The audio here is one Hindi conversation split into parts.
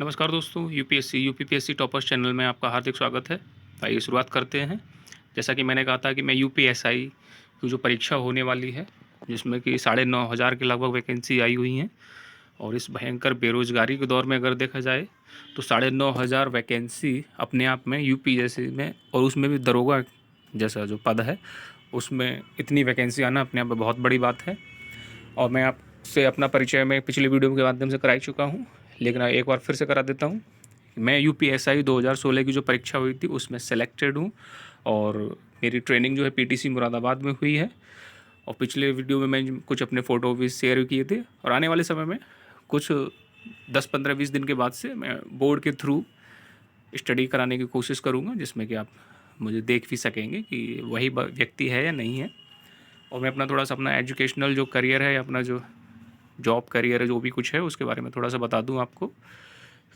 नमस्कार दोस्तों, यूपीपीएससी टॉपर्स चैनल में आपका हार्दिक स्वागत है। आइए शुरुआत करते हैं। जैसा कि मैंने कहा था कि मैं यूपीएसआई की जो परीक्षा होने वाली है, जिसमें कि 9,500 के लगभग वैकेंसी आई हुई हैं, और इस भयंकर बेरोजगारी के दौर में अगर देखा जाए तो 9,500 वैकेंसी अपने आप में यूपीएससी में, और उसमें भी दरोगा जैसा जो पद है उसमें इतनी वैकेंसी आना अपने आप में बहुत बड़ी बात है। और मैं आपसे अपना परिचय मैं पिछले वीडियो के माध्यम से करा ही चुका हूँ, लेकिन एक बार फिर से करा देता हूँ। मैं यूपीएसआई 2016 की जो परीक्षा हुई थी उसमें सेलेक्टेड हूँ, और मेरी ट्रेनिंग जो है पीटीसी मुरादाबाद में हुई है। और पिछले वीडियो में मैं कुछ अपने फ़ोटो भी शेयर किए थे, और आने वाले समय में कुछ 10-15-20 दिन के बाद से मैं बोर्ड के थ्रू स्टडी कराने की कोशिश करूँगा, जिसमें कि आप मुझे देख भी सकेंगे कि वही व्यक्ति है या नहीं है। और मैं अपना थोड़ा सा अपना एजुकेशनल जो करियर है, अपना जो जॉब करियर है, जो भी कुछ है उसके बारे में थोड़ा सा बता दूं आपको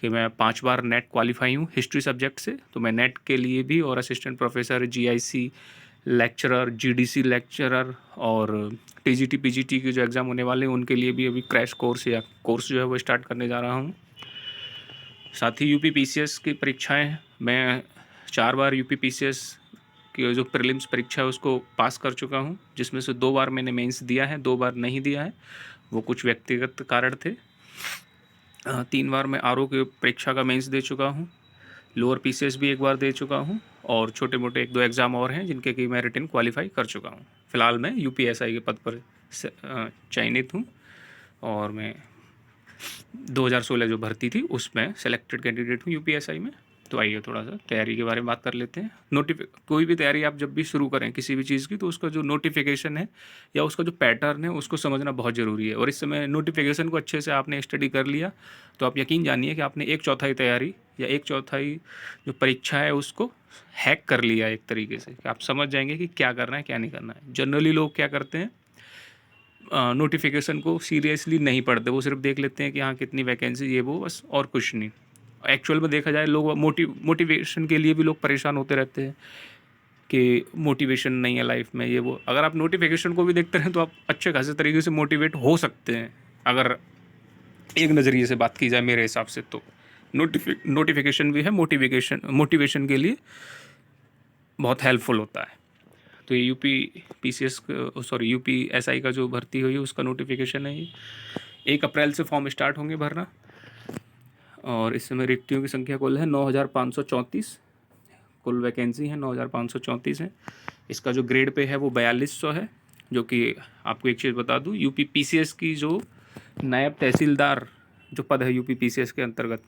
कि मैं 5 बार नेट क्वालिफाई हूँ हिस्ट्री सब्जेक्ट से। तो मैं नेट के लिए भी, और assistant professor, GIC lecturer, GDC lecturer, और टीजीटी पीजीटी के जो एग्ज़ाम होने वाले हैं उनके लिए भी अभी क्रैश कोर्स या कोर्स जो है वो स्टार्ट करने जा रहा हूँ। साथ ही यूपी पीसीएस की परीक्षाएं मैं 4 बार यूपी पीसीएस की जो प्रीलिम्स परीक्षा है उसको पास कर चुका हूं, जिसमें से 2 बार मैंने मेंस दिया है, 2 बार नहीं दिया है। वो कुछ व्यक्तिगत कारण थे। 3 बार मैं आरओ की परीक्षा का मेंस दे चुका हूं, लोअर पीसीएस भी 1 बार दे चुका हूं, और छोटे मोटे 1-2 एग्ज़ाम और हैं जिनके कि मैं रिटन क्वालिफाई कर चुका हूं। फ़िलहाल मैं यूपीएसआई के पद पर चयनित हूँ, और मैं 2016 जो भर्ती थी उसमें सेलेक्टेड कैंडिडेट हूँ यूपीएसआई में। तो आइए थोड़ा सा तैयारी के बारे में बात कर लेते हैं। कोई भी तैयारी आप जब भी शुरू करें किसी भी चीज़ की, तो उसका जो नोटिफिकेशन है या उसका जो पैटर्न है उसको समझना बहुत ज़रूरी है। और इस समय नोटिफिकेशन को अच्छे से आपने स्टडी कर लिया तो आप यकीन जानिए कि आपने 1/4 तैयारी या 1/4 जो परीक्षा है उसको हैक कर लिया एक तरीके से, कि आप समझ जाएंगे कि क्या करना है क्या नहीं करना है। जनरली लोग क्या करते हैं, नोटिफिकेशन को सीरियसली नहीं पढ़ते, वो सिर्फ देख लेते हैं कि हाँ कितनी वैकेंसी ये वो, बस, और कुछ नहीं। एक्चुअल में देखा जाए लोग मोटिवेशन के लिए भी लोग परेशान होते रहते हैं कि मोटिवेशन नहीं है लाइफ में, ये वो। अगर आप नोटिफिकेशन को भी देखते रहें तो आप अच्छे खासे तरीके से मोटिवेट हो सकते हैं, अगर एक नज़रिए से बात की जाए मेरे हिसाब से। तो नोटिफिकेशन भी है मोटिवेशन के लिए बहुत हेल्पफुल होता है। तो ये यूपी एसआई का जो भर्ती हुई है उसका नोटिफिकेशन है ये। 1 अप्रैल से फॉर्म स्टार्ट होंगे भरना, और इस समय रिक्तियों की संख्या कुल है 9,534। कुल वैकेंसी है 9,534 है। इसका जो ग्रेड पे है वो 4200 है, जो कि आपको एक चीज़ बता दूँ, यूपी पीसीएस की जो नायब तहसीलदार जो पद है यूपी पीसीएस के अंतर्गत,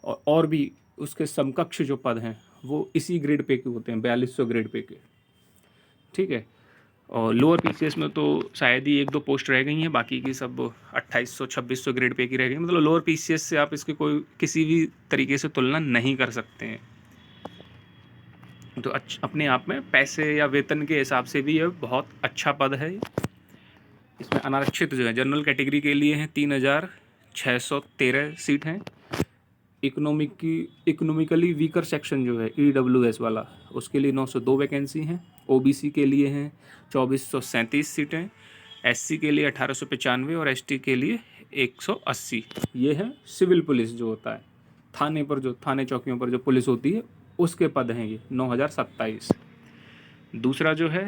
और भी उसके समकक्ष जो पद हैं वो इसी ग्रेड पे के होते हैं, 4200 ग्रेड पे के। ठीक है। और लोअर पीसीएस में तो शायद ही 1-2 पोस्ट रह गई हैं, बाकी की सब 2800-2600 ग्रेड पे की रह गई। मतलब लोअर पीसीएस से आप इसकी कोई किसी भी तरीके से तुलना नहीं कर सकते हैं। तो अपने आप में पैसे या वेतन के हिसाब से भी ये बहुत अच्छा पद है। इसमें अनारक्षित जो है जनरल कैटेगरी के लिए हैं 3,613 सीट हैं। इकोनॉमिकली वीकर सेक्शन जो है ईडब्ल्यूएस वाला, उसके लिए 902 वैकेंसी हैं। ओबीसी के लिए हैं 2,437 सीटें, एससी के लिए 1,895, और एसटी के लिए 180। ये है सिविल पुलिस जो होता है, थाने चौकियों पर जो पुलिस होती है उसके पद हैं ये 9,027। दूसरा जो है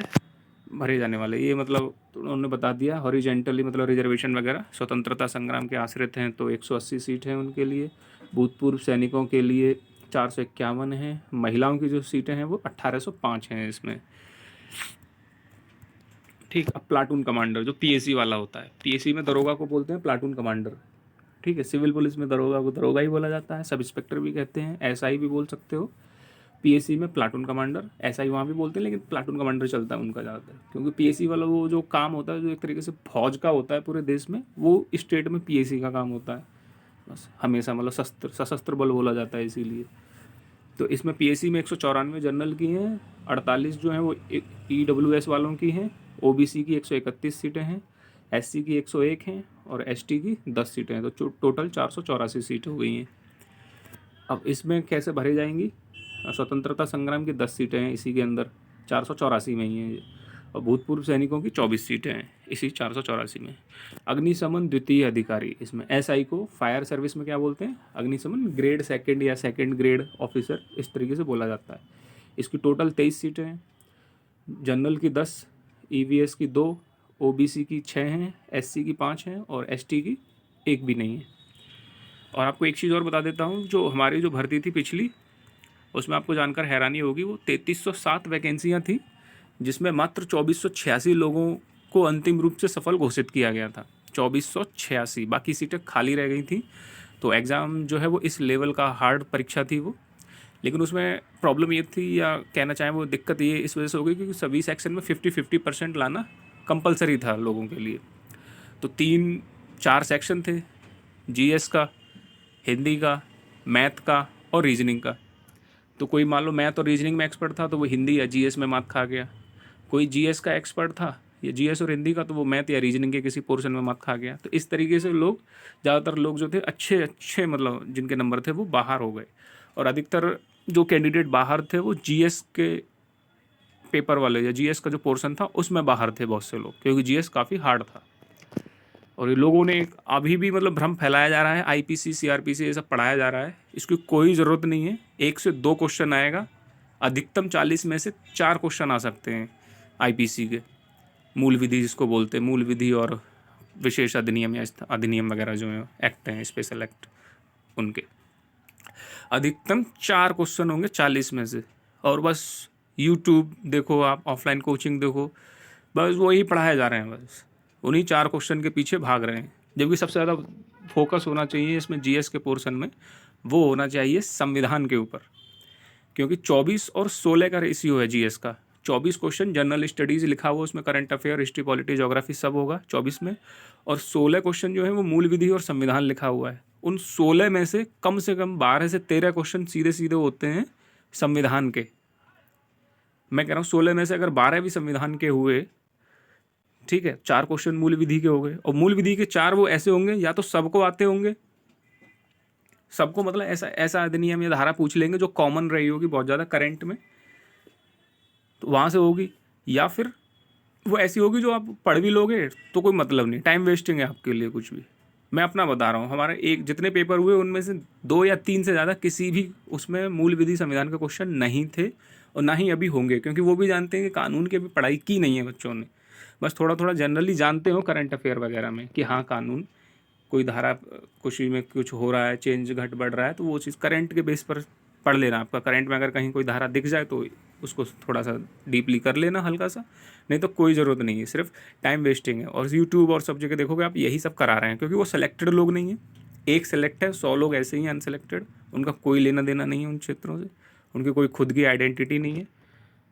भरे जाने वाले, ये मतलब तो उन्होंने बता दिया, हॉरिजेंटली मतलब रिजर्वेशन वगैरह स्वतंत्रता संग्राम के आश्रित हैं तो 180 सीट हैं उनके लिए। भूतपूर्व सैनिकों के लिए 451 हैं। महिलाओं की जो सीटें हैं वो 1,805 हैं इसमें। ठीक। अब प्लाटून कमांडर जो पीएसी वाला होता है, पीएसी में दरोगा को बोलते हैं प्लाटून कमांडर। ठीक है। सिविल पुलिस में दरोगा को दरोगा ही बोला जाता है, सब इंस्पेक्टर भी कहते हैं, एसआई भी बोल सकते हो। पीएसी में प्लाटून कमांडर, एसआई वहाँ भी बोलते हैं, लेकिन प्लाटून कमांडर चलता है उनका ज़्यादातर, क्योंकि पीएसी वाला वो जो काम होता है जो एक तरीके से फौज का होता है पूरे देश में, वो स्टेट में पीएसी का काम होता है बस हमेशा, मतलब सशस्त्र बल बोला जाता है इसीलिए। तो इसमें पीएसी में 194 जनरल की हैं, 48 जो हैं वो ईडब्ल्यूएस वालों की हैं, ओबीसी की 131 सीटें हैं, एससी की 101 हैं, और एसटी की 10 सीटें हैं। तो टोटल 484 सीटें हो गई हैं। अब इसमें कैसे भरी जाएंगी, स्वतंत्रता संग्राम की 10 सीटें हैं इसी के अंदर, 484 में ही हैं ये। और भूतपूर्व सैनिकों की 24 सीटें हैं इसी 484 में। अग्निशमन द्वितीय अधिकारी, इसमें एसआई को फायर सर्विस में क्या बोलते हैं, अग्निशमन ग्रेड सेकंड या सेकंड ग्रेड ऑफिसर, इस तरीके से बोला जाता है। इसकी टोटल 23 सीटें हैं। जनरल की 10, ईवीएस की 2, ओबीसी की 6 हैं, एससी की 5 हैं और एसटी की 1 भी नहीं है। और आपको एक चीज़ और बता देता हूँ, जो हमारी जो भर्ती थी पिछली, उसमें आपको जानकर हैरानी होगी, वो 3307 वैकेंसियाँ थी, जिसमें मात्र 2486 लोगों को अंतिम रूप से सफल घोषित किया गया था। 2486, बाकी सीटें खाली रह गई थी। तो एग्ज़ाम जो है वो इस लेवल का हार्ड परीक्षा थी वो। लेकिन उसमें प्रॉब्लम ये थी, या कहना चाहें वो दिक्कत ये इस वजह से हो गई क्योंकि सभी सेक्शन में 50-50% लाना कंपलसरी था लोगों के लिए। तो 3-4 सेक्शन थे, जीएस का, हिंदी का, मैथ का और रीजनिंग का। तो कोई मान लो मैथ और रीजनिंग में एक्सपर्ट था तो वो हिंदी या जीएस में मात खा गया। कोई जीएस का एक्सपर्ट था या जीएस और हिंदी का, तो वो मैथ या रीजनिंग के किसी पोर्शन में मात खा गया। तो इस तरीके से लोग, ज़्यादातर लोग जो थे अच्छे अच्छे मतलब जिनके नंबर थे वो बाहर हो गए। और अधिकतर जो कैंडिडेट बाहर थे वो जीएस के पेपर वाले या जीएस का जो पोर्शन था उसमें बाहर थे बहुत से लोग, क्योंकि जीएस काफ़ी हार्ड था। और ये लोगों ने अभी भी मतलब भ्रम फैलाया जा रहा है, आईपीसी सीआरपीसी ये सब पढ़ाया जा रहा है, इसकी कोई ज़रूरत नहीं है। 1 से 2 क्वेश्चन आएगा, अधिकतम 40 में से 4 क्वेश्चन आ सकते हैं आईपीसी के। मूल विधि जिसको बोलते हैं, मूल विधि और विशेष अधिनियम या अधिनियम वगैरह जो है एक्ट हैं, स्पेशल एक्ट, उनके अधिकतम 4 क्वेश्चन होंगे 40 में से। और बस यूट्यूब देखो, आप ऑफलाइन कोचिंग देखो, बस वही पढ़ाए जा रहे हैं, बस उन्हीं 4 क्वेश्चन के पीछे भाग रहे हैं। जबकि सबसे ज़्यादा फोकस होना चाहिए इसमें जीएस के पोर्शन में, वो होना चाहिए संविधान के ऊपर, क्योंकि 24 और 16 का रेशियो है जीएस का। 24 क्वेश्चन जनरल स्टडीज़ लिखा हुआ, उसमें current affair, history, polity, geography सब होगा 24 में। और 16 क्वेश्चन जो है वो मूल विधि और संविधान लिखा हुआ है। उन 16 में से कम 12 से 13 क्वेश्चन सीधे सीधे होते हैं संविधान के। मैं कह रहा हूँ 16 में से अगर 12 भी संविधान के हुए, ठीक है, 4 क्वेश्चन मूल विधि के हो गए। और मूल विधि के 4 वो ऐसे होंगे, या तो सबको आते होंगे, सबको मतलब ऐसा ऐसा अधिनियम या धारा पूछ लेंगे जो कॉमन रही होगी बहुत ज़्यादा करंट में, तो वहाँ से होगी। या फिर वो ऐसी होगी जो आप पढ़ भी लोगे तो कोई मतलब नहीं, टाइम वेस्टिंग है आपके लिए कुछ भी। मैं अपना बता रहा हूँ, हमारे एक जितने पेपर हुए उनमें से 2 या 3 से ज़्यादा किसी भी उसमें मूल विधि संविधान के क्वेश्चन नहीं थे, और ना ही अभी होंगे, क्योंकि वो भी जानते हैं कि कानून की अभी पढ़ाई की नहीं है बच्चों ने। बस थोड़ा थोड़ा जनरली जानते हो करंट अफेयर वगैरह में कि हाँ कानून, कोई धारा कुछ में कुछ हो रहा है, चेंज घट बढ़ रहा है, तो वो चीज़ करंट के बेस पर पढ़ लेना। आपका करंट में अगर कहीं कोई धारा दिख जाए तो उसको थोड़ा सा डीपली कर लेना हल्का सा, नहीं तो कोई ज़रूरत नहीं है, सिर्फ टाइम वेस्टिंग है। और यूट्यूब और सब जगह देखोगे आप यही सब करा रहे हैं, क्योंकि वो सेलेक्टेड लोग नहीं हैं। एक सेलेक्ट है, 100 लोग ऐसे ही अनसेलेक्टेड, उनका कोई लेना देना नहीं है उन क्षेत्रों से, उनकी कोई खुद की आइडेंटिटी नहीं है,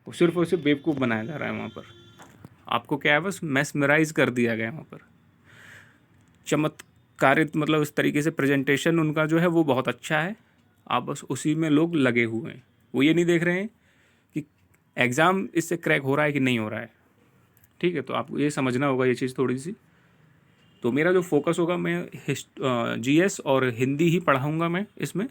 वो सिर्फ और सिर्फ बेवकूफ़ बनाया जा रहा है वहाँ पर। आपको क्या है, बस मैस्मराइज कर दिया गया वहाँ पर। चमत्कारित मतलब इस तरीके से प्रेजेंटेशन उनका जो है वो बहुत अच्छा है, आप बस उसी में लोग लगे हुए हैं। वो ये नहीं देख रहे हैं कि एग्ज़ाम इससे क्रैक हो रहा है कि नहीं हो रहा है। ठीक है, तो आपको ये समझना होगा ये चीज़ थोड़ी सी। तो मेरा जो फोकस होगा, मैं जीएस और हिंदी ही पढ़ाऊँगा मैं इसमें,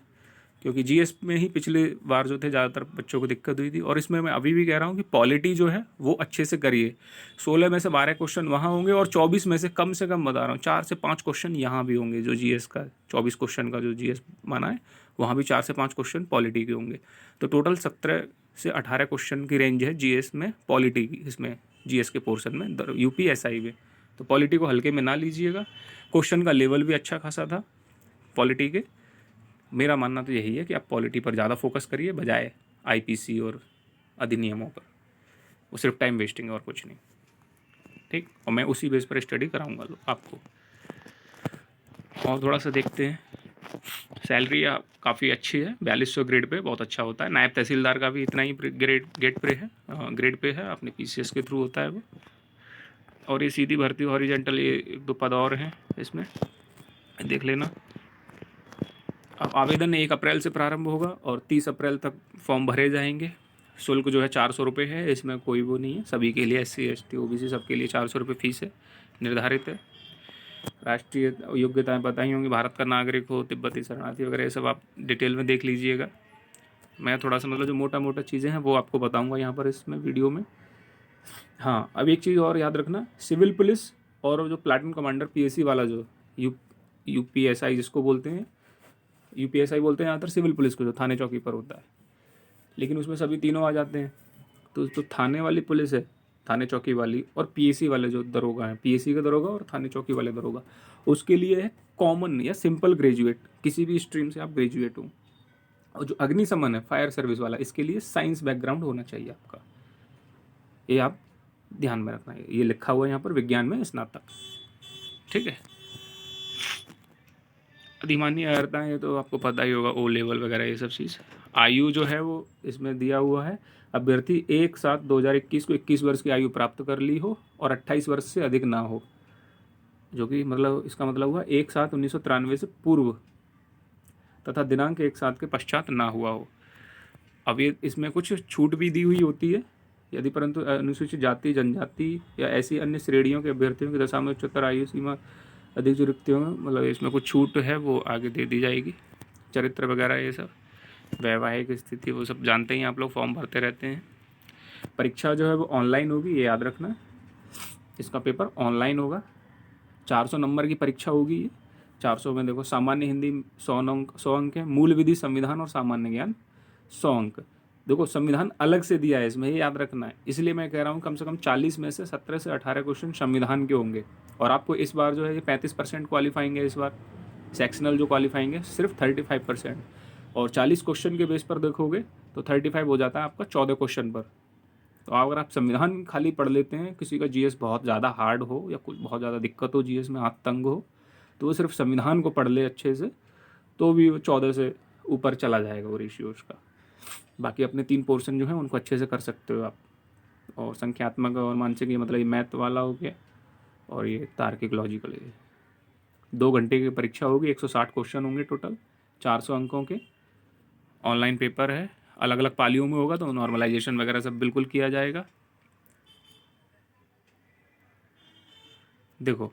क्योंकि जीएस में ही पिछले बार जो थे ज़्यादातर बच्चों को दिक्कत हुई थी। और इसमें मैं अभी भी कह रहा हूँ कि पॉलिटी जो है वो अच्छे से करिए। 16 में से 12 क्वेश्चन वहाँ होंगे, और 24 में से कम बता रहा हूँ 4 से 5 क्वेश्चन यहाँ भी होंगे। जो जीएस का 24 क्वेश्चन का जो जीएस माना है, वहाँ भी 4 से 5 क्वेश्चन पॉलिटी के होंगे। तो टोटल 17 से 18 क्वेश्चन की रेंज है जीएस में, पॉलिटी की, इसमें जीएस के पोर्शन में यूपीएसआई में। तो पॉलिटी को हल्के में ना लीजिएगा। क्वेश्चन का लेवल भी अच्छा खासा था पॉलिटी के। मेरा मानना तो यही है कि आप पॉलिटी पर ज़्यादा फोकस करिए बजाय आईपीसी और अधिनियमों पर। वो सिर्फ टाइम वेस्टिंग है और कुछ नहीं। ठीक, और मैं उसी बेस पर स्टडी कराऊंगा आपको। और थोड़ा सा देखते हैं, सैलरी काफ़ी अच्छी है, 4200 ग्रेड पे बहुत अच्छा होता है। नायब तहसीलदार का भी इतना ही ग्रेड पे है, अपने पीसीएस के थ्रू होता है वो। और ये सीधी भर्ती हॉरिजेंटल, ये 1-2 पद और हैं इसमें, देख लेना। अब आवेदन 1 अप्रैल से प्रारंभ होगा और 30 अप्रैल तक फॉर्म भरे जाएंगे। शुल्क जो है 400 रुपये है, इसमें कोई वो नहीं है, सभी के लिए, SC ST OBC सबके लिए 400 रुपये फीस है, निर्धारित है। राष्ट्रीय योग्यताएं बताई होंगी, भारत का नागरिक हो, तिब्बती शरणार्थी वगैरह, ये सब आप डिटेल में देख लीजिएगा। मैं थोड़ा सा मतलब जो मोटा मोटा चीज़ें हैं वो आपको बताऊँगा यहाँ पर इसमें वीडियो में। हाँ, अब एक चीज़ और याद रखना, सिविल पुलिस और जो प्लाटून कमांडर पीएसी वाला जो यूपीएसआई जिसको बोलते हैं, यूपीएसआई बोलते हैं ज़्यादातर सिविल पुलिस को, जो थाने चौकी पर होता है, लेकिन उसमें सभी तीनों आ जाते हैं। तो जो थाने वाली पुलिस है, थाने चौकी वाली, और पीएसी वाले जो दरोगा हैं, पीएसी का दरोगा और थाने चौकी वाले दरोगा, उसके लिए है कॉमन या सिंपल ग्रेजुएट, किसी भी स्ट्रीम से आप ग्रेजुएट हो। और जो अग्निशमन है, फायर सर्विस वाला, इसके लिए साइंस बैकग्राउंड होना चाहिए आपका। ये आप ध्यान में रखना है, ये लिखा हुआ है यहाँ पर, विज्ञान में स्नातक। ठीक है। अधिमान्य अर्हता है, ये तो आपको पता ही होगा, ओ लेवल वगैरह ये सब चीज़। आयु जो है वो इसमें दिया हुआ है, अभ्यर्थी 1/7/2021 को 21 वर्ष की आयु प्राप्त कर ली हो और 28 वर्ष से अधिक ना हो, जो कि मतलब इसका मतलब हुआ 1/7/1993 से पूर्व तथा दिनांक 1/7 के पश्चात ना हुआ हो। अब ये इसमें कुछ छूट भी दी हुई होती है, यदि परंतु अनुसूचित जाति, जनजाति या ऐसी अन्य श्रेणियों के अभ्यर्थियों की दशा में उच्चतर आयु सीमा अधिक जो रिक्तियों में, मतलब इसमें कुछ छूट है वो आगे दे दी जाएगी। चरित्र वगैरह ये सब, वैवाहिक स्थिति, वो सब जानते ही आप लोग, फॉर्म भरते रहते हैं। परीक्षा जो है वो ऑनलाइन होगी, ये याद रखना, इसका पेपर ऑनलाइन होगा। 400 नंबर की परीक्षा होगी ये। 400 में देखो, सामान्य हिंदी 100 अंक है, मूल विधि, संविधान और सामान्य ज्ञान 100 अंक। देखो संविधान अलग से दिया है इसमें, ये याद रखना है, इसलिए मैं कह रहा हूँ कम से कम 40 में से 17 से 18 क्वेश्चन संविधान के होंगे। और आपको इस बार जो है ये 35% क्वालिफाइंग है इस बार, सेक्शनल जो क्वालिफाइंग है सिर्फ 35%, और 40 क्वेश्चन के बेस पर देखोगे तो 35 हो जाता है आपका 14 क्वेश्चन पर। तो अगर आप संविधान खाली पढ़ लेते हैं, किसी का जीएस बहुत ज़्यादा हार्ड हो या कुछ बहुत ज़्यादा दिक्कत हो, जीएस में हाथ तंग हो, तो वो सिर्फ संविधान को पढ़ ले अच्छे से, तो भी वो 14 से ऊपर चला जाएगा वो रेशियो उसका। बाकी अपने 3 पोर्शन जो है उनको अच्छे से कर सकते हो आप। और संख्यात्मक और मानसिक, ये मतलब ये मैथ वाला हो गया, और ये तार्किक लॉजिकल, ये 2 घंटे की परीक्षा होगी, 160 क्वेश्चन होंगे टोटल, 400 अंकों के। ऑनलाइन पेपर है, अलग अलग पालियों में होगा, तो नॉर्मलाइजेशन वगैरह सब बिल्कुल किया जाएगा। देखो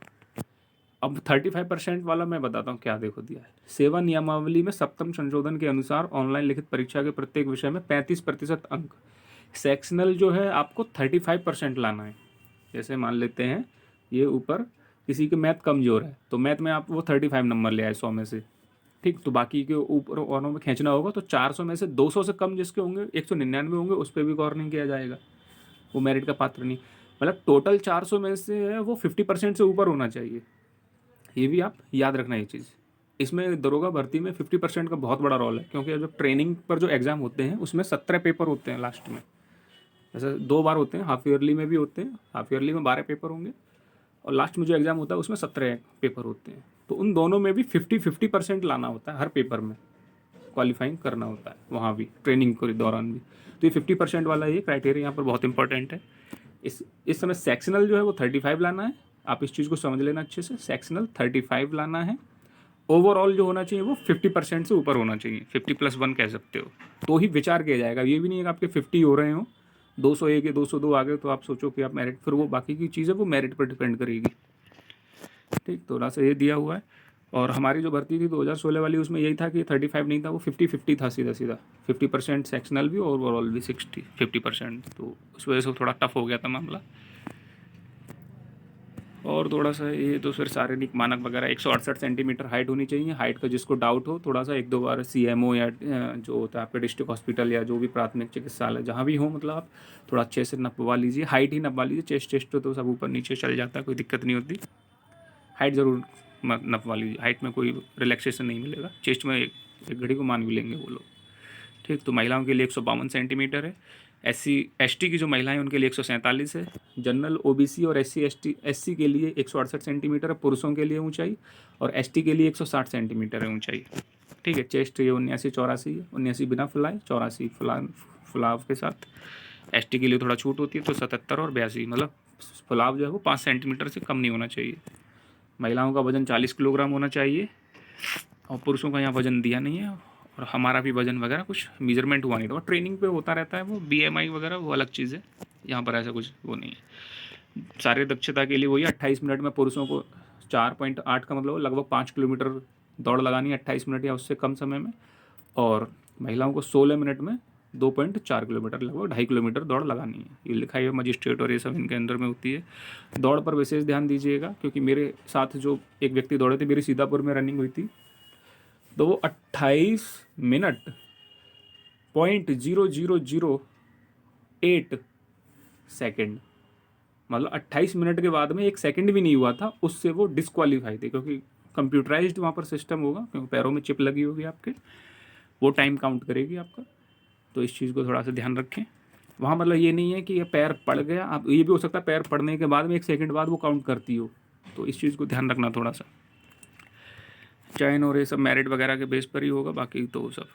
अब 35% वाला मैं बताता हूँ क्या देखो दिया है। सेवा नियमावली में 7वें संशोधन के अनुसार ऑनलाइन लिखित परीक्षा के प्रत्येक विषय में 35% अंक। सेक्शनल जो है आपको 35% लाना है। जैसे मान लेते हैं ये ऊपर किसी के मैथ कमजोर है, तो मैथ में आप वो 35 नंबर ले आए 100 में से, ठीक, तो बाकी के ऊपर औरों में खींचना होगा, तो 400 में से 200 से कम जिसके होंगे, 199 होंगे, उस पर भी गौर नहीं किया जाएगा, वो मेरिट का पात्र नहीं। मतलब टोटल 400 में से है वो 50% से ऊपर होना चाहिए। ये भी आप याद रखना ये चीज़। इसमें दरोगा भर्ती में 50% का बहुत बड़ा रोल है, क्योंकि जब ट्रेनिंग पर जो एग्ज़ाम होते हैं उसमें 17 पेपर होते हैं लास्ट में। जैसे 2 बार होते हैं, हाफ ईयरली में भी होते हैं, हाफ ईयरली में 12 पेपर होंगे, और लास्ट में जो एग्ज़ाम होता है उसमें 17 पेपर होते हैं। तो उन दोनों में भी 50% लाना होता है, हर पेपर में क्वालिफाइंग करना होता है, वहाँ भी ट्रेनिंग के दौरान भी। तो ये 50% वाला ये क्राइटेरिया यहाँ पर बहुत इंपॉर्टेंट है। इस समय सेक्शनल जो है वो 35 लाना है, आप इस चीज़ को समझ लेना अच्छे से, सेक्शनल 35 लाना है। ओवरऑल जो होना चाहिए वो 50% से ऊपर होना चाहिए, 50+1 कह सकते हो, तो ही विचार किया जाएगा। ये भी नहीं है कि आपके 50 हो रहे हो, 201 या 202 आ गए तो आप सोचो कि आप मेरिट, फिर वो बाकी की चीज़ें वो मेरिट पर डिपेंड करेगी। ठीक, थोड़ा सा ये दिया हुआ है। और हमारी जो भर्ती थी 2016 वाली, उसमें यही था कि 35 नहीं था, वो 50-50 था, सीधा सीधा 50% सेक्शनल भी और ओवरऑल भी 50%, तो उस वजह से थोड़ा टफ हो गया था मामला। और थोड़ा सा ये तो फिर शारीरिक मानक वगैरह 168 सेंटीमीटर हाइट होनी चाहिए। हाइट का जिसको डाउट हो, थोड़ा सा 1-2 बार CMO या जो होता है आपके डिस्ट्रिक्ट हॉस्पिटल या जो भी प्राथमिक चिकित्सालय जहाँ भी हो, मतलब आप थोड़ा अच्छे से नपवा लीजिए, हाइट ही नपवा लीजिए। चेस्ट तो सब ऊपर नीचे चल जाता है, कोई दिक्कत नहीं होती। हाइट ज़रूर नपवा लीजिए, हाइट में कोई रिलैक्सेशन नहीं मिलेगा। चेस्ट में एक घड़ी को मान भी लेंगे वो लोग। ठीक, तो महिलाओं के लिए 152 सेंटीमीटर है। SC/ST की जो महिलाएं उनके लिए 147 है। जनरल OBC और SC के लिए 168 सेंटीमीटर है पुरुषों के लिए ऊंचाई, और ST के लिए 160 सेंटीमीटर है ऊंचाई। ठीक है, चेस्ट ये 79-84 है, 79 बिना फुलाए, 84 फुलाव के साथ। ST के लिए थोड़ा छूट होती है, तो 77 और 82, मतलब फुलाव जो है वो 5 सेंटीमीटर से कम नहीं होना चाहिए। महिलाओं का वजन 40 किलोग्राम होना चाहिए, और पुरुषों का यहाँ वजन दिया नहीं है, और हमारा भी वजन वगैरह कुछ मेजरमेंट हुआ नहीं था, ट्रेनिंग पे होता रहता है वो BMI वगैरह, वो अलग चीज़ है। यहाँ पर ऐसा कुछ वो नहीं है। सारे दक्षता के लिए वही 28 मिनट में पुरुषों को 4.8 का मतलब लगभग 5 किलोमीटर दौड़ लगानी है 28 मिनट या उससे कम समय में, और महिलाओं को 16 मिनट में 2.4 किलोमीटर, लगभग 2.5 किलोमीटर दौड़ लगानी है। ये लिखा है मजिस्ट्रेट और ये सब इनके अंदर में होती है। दौड़ पर विशेष ध्यान दीजिएगा, क्योंकि मेरे साथ जो एक व्यक्ति दौड़े थे, मेरी सीतापुर में रनिंग हुई थी, तो वो 28 मिनट .0008 सेकेंड, मतलब 28 मिनट के बाद में 1 सेकंड भी नहीं हुआ था, उससे वो डिस्क्वालीफाई थे, क्योंकि कंप्यूटराइज्ड वहाँ पर सिस्टम होगा, क्योंकि पैरों में चिप लगी होगी आपके, वो टाइम काउंट करेगी आपका। तो इस चीज़ को थोड़ा सा ध्यान रखें। वहाँ मतलब ये नहीं है कि ये पैर पड़ गया, आप ये भी हो सकता है पैर पड़ने के बाद में 1 सेकंड बाद वो काउंट करती हो, तो इस चीज़ को ध्यान रखना थोड़ा सा। चयन और ये सब मेरिट वगैरह के बेस पर ही होगा, बाकी तो सब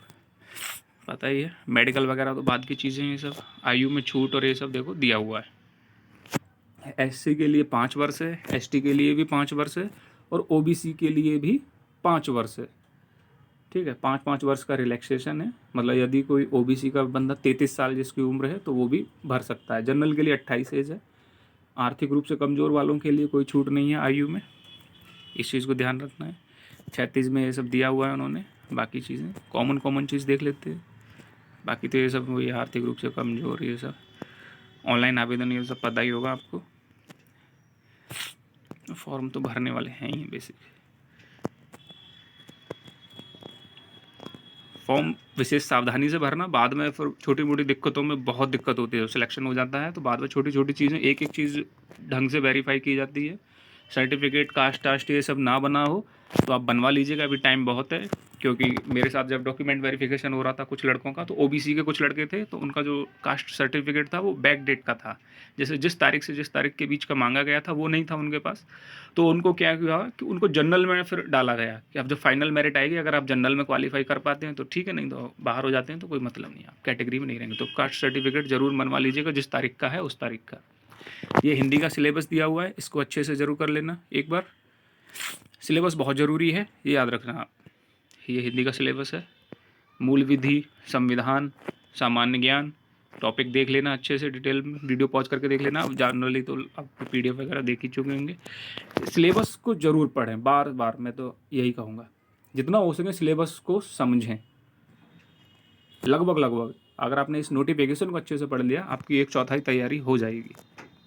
पता ही है। मेडिकल वगैरह तो बाद की चीज़ें हैं, ये सब आयु में छूट और ये सब देखो दिया हुआ है। SC के लिए 5 वर्ष है, ST के लिए भी 5 वर्ष है, और OBC के लिए भी 5 वर्ष है। ठीक है, 5-5 वर्ष का रिलैक्सेशन है। मतलब यदि कोई OBC का बंदा 33 साल जिसकी उम्र है तो वो भी भर सकता है। जनरल के लिए 28 एज है। आर्थिक रूप से कमज़ोर वालों के लिए कोई छूट नहीं है आयु में, इस चीज़ को ध्यान रखना है। 36 में ये सब दिया हुआ है उन्होंने। बाकी चीज़ें कॉमन चीज़ देख लेते हैं। बाकी तो ये सब वही आर्थिक रूप से कमज़ोर, ये सब ऑनलाइन आवेदन ये सब पता ही होगा आपको। फॉर्म तो भरने वाले हैं ही बेसिक। फॉर्म विशेष सावधानी से भरना, बाद में फिर छोटी मोटी दिक्कतों में बहुत दिक्कत होती है। सिलेक्शन हो जाता है तो बाद में छोटी छोटी चीज़ें एक एक चीज़ ढंग से वेरीफाई की जाती है। सर्टिफिकेट कास्ट ये सब ना बना हो तो आप बनवा लीजिएगा, अभी टाइम बहुत है। क्योंकि मेरे साथ जब डॉक्यूमेंट वेरिफिकेशन हो रहा था कुछ लड़कों का, तो OBC के कुछ लड़के थे, तो उनका जो कास्ट सर्टिफिकेट था वो बैक डेट का था। जैसे जिस तारीख से जिस तारीख के बीच का मांगा गया था वो नहीं था उनके पास। तो उनको क्या हुआ कि उनको जनरल में फिर डाला गया कि अब जब फाइनल मेरिट आएगी, अगर आप जनरल में क्वालिफाई कर पाते हैं तो ठीक है, नहीं तो बाहर हो जाते हैं तो कोई मतलब नहीं, आप कैटेगरी में नहीं रहेंगे। तो कास्ट सर्टिफिकेट जरूर बनवा लीजिएगा, जिस तारीख का है उस तारीख का। ये हिंदी का सिलेबस दिया हुआ है, इसको अच्छे से ज़रूर कर लेना एक बार। सिलेबस बहुत ज़रूरी है, ये याद रखना आप। ये हिंदी का सिलेबस है। मूल विधि, संविधान, सामान्य ज्ञान, टॉपिक देख लेना अच्छे से डिटेल में, वीडियो पॉज करके देख लेना। अब जनरली तो आप PDF वगैरह देख ही चुके होंगे। सिलेबस को ज़रूर पढ़ें, बार बार मैं तो यही कहूँगा, जितना हो सके सिलेबस को समझें। लगभग अगर आपने इस नोटिफिकेशन को अच्छे से पढ़ लिया, आपकी 1/4 तैयारी हो जाएगी।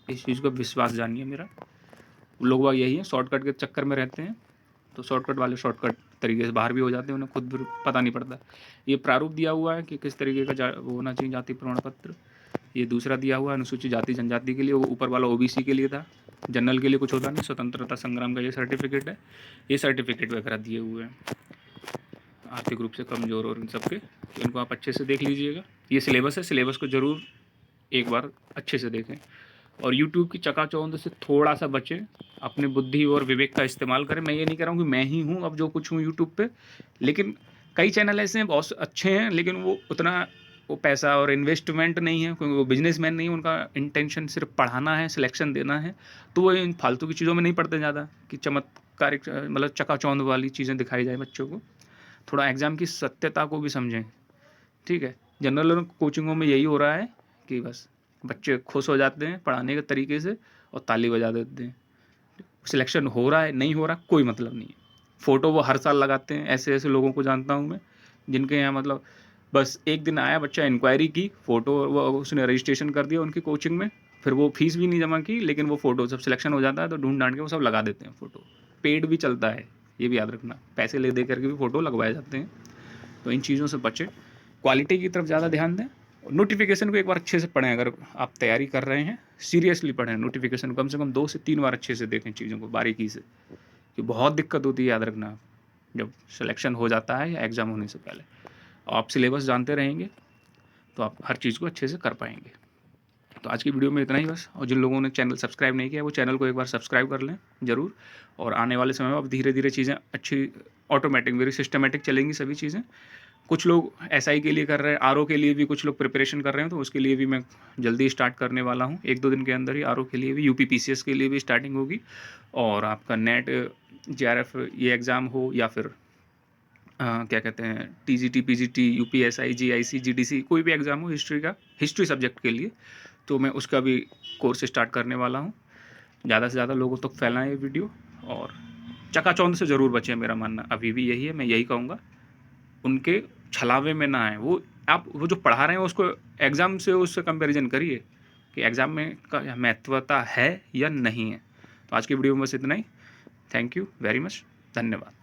इस चीज़ को विश्वास जानिए मेरा। लोग बाग यही है, शॉर्टकट के चक्कर में रहते हैं, तो शॉर्टकट वाले शॉर्टकट तरीके से बाहर भी हो जाते हैं, उन्हें खुद भी पता नहीं पड़ता। ये प्रारूप दिया हुआ है कि किस तरीके का वो होना चाहिए जाति प्रमाण पत्र। ये दूसरा दिया हुआ है अनुसूचित जाति जनजाति के लिए, वो ऊपर वाला OBC के लिए था। जनरल के लिए कुछ होता नहीं। स्वतंत्रता संग्राम का ये सर्टिफिकेट है, ये सर्टिफिकेट वगैरह दिए हुए हैं आर्थिक रूप से कमज़ोर और इन सब के, तो इनको आप अच्छे से देख लीजिएगा। ये सिलेबस है, सिलेबस को ज़रूर एक बार अच्छे से देखें। और यूट्यूब की चकाचौंध से थोड़ा सा बचें, अपनी बुद्धि और विवेक का इस्तेमाल करें। मैं ये नहीं कह रहा हूँ कि मैं ही हूँ अब जो कुछ हूँ यूट्यूब पे, लेकिन कई चैनल ऐसे हैं बहुत अच्छे हैं, लेकिन वो उतना वो पैसा और इन्वेस्टमेंट नहीं है, क्योंकि वो बिजनेसमैन नहीं है। उनका इंटेंशन सिर्फ पढ़ाना है, सिलेक्शन देना है, तो वो इन फालतू की चीज़ों में नहीं पढ़ते ज़्यादा कि चमत्कारिक मतलब चकाचौंध वाली चीज़ें दिखाई जाए बच्चों को। थोड़ा एग्ज़ाम की सत्यता को भी समझें, ठीक है। जनरल कोचिंगों में यही हो रहा है कि बस बच्चे खुश हो जाते हैं पढ़ाने के तरीके से और ताली बजा देते हैं। सिलेक्शन हो रहा है नहीं हो रहा कोई मतलब नहीं है। फ़ोटो वो हर साल लगाते हैं, ऐसे ऐसे लोगों को जानता हूँ मैं, जिनके यहाँ मतलब बस एक दिन आया बच्चा, इंक्वायरी की, फ़ोटो वो उसने रजिस्ट्रेशन कर दिया उनकी कोचिंग में, फिर वो फीस भी नहीं जमा की, लेकिन वो फ़ोटो जब सिलेक्शन हो जाता है तो ढूंढ ढांड के वो सब लगा देते हैं फ़ोटो। पेड भी चलता है, ये भी याद रखना, पैसे ले दे करके भी फ़ोटो लगवाए जाते हैं। तो इन चीज़ों से बचें, क्वालिटी की तरफ ज़्यादा ध्यान दें। नोटिफिकेशन को एक बार अच्छे से पढ़ें, अगर आप तैयारी कर रहे हैं सीरियसली पढ़ें नोटिफिकेशन, कम से कम 2 से 3 बार अच्छे से देखें चीज़ों को बारीकी से, कि बहुत दिक्कत होती है याद रखना जब सिलेक्शन हो जाता है या एग्ज़ाम होने से पहले। आप सिलेबस जानते रहेंगे तो आप हर चीज़ को अच्छे से कर पाएंगे। तो आज की वीडियो में इतना ही बस। और जिन लोगों ने चैनल सब्सक्राइब नहीं किया वो चैनल को एक बार सब्सक्राइब कर लें ज़रूर। और आने वाले समय में अब धीरे धीरे चीज़ें अच्छी ऑटोमेटिक मेरी सिस्टमेटिक चलेंगी सभी चीज़ें। कुछ लोग SI के लिए कर रहे हैं, RO के लिए भी कुछ लोग प्रिपरेशन कर रहे हैं, तो उसके लिए भी मैं जल्दी स्टार्ट करने वाला हूँ। 1-2 दिन के अंदर ही RO के लिए भी, UP PCS के लिए भी स्टार्टिंग होगी। और आपका नेट JRF ये एग्ज़ाम हो या फिर क्या कहते हैं TGT PGT UPSI GIC GDC कोई भी एग्ज़ाम हो हिस्ट्री सब्जेक्ट के लिए, तो मैं उसका भी कोर्स स्टार्ट करने वाला हूँ। ज़्यादा से ज़्यादा लोगों तक फैलाएं ये वीडियो, और चकाचौंध से ज़रूर बचें, मेरा मानना अभी भी यही है। मैं यही कहूँगा, उनके छलावे में ना आए। वो आप वो जो पढ़ा रहे हैं उसको एग्ज़ाम से उससे कंपैरिजन करिए कि एग्ज़ाम में का महत्वता है या नहीं है। तो आज की वीडियो में बस इतना ही। Thank you very much. धन्यवाद।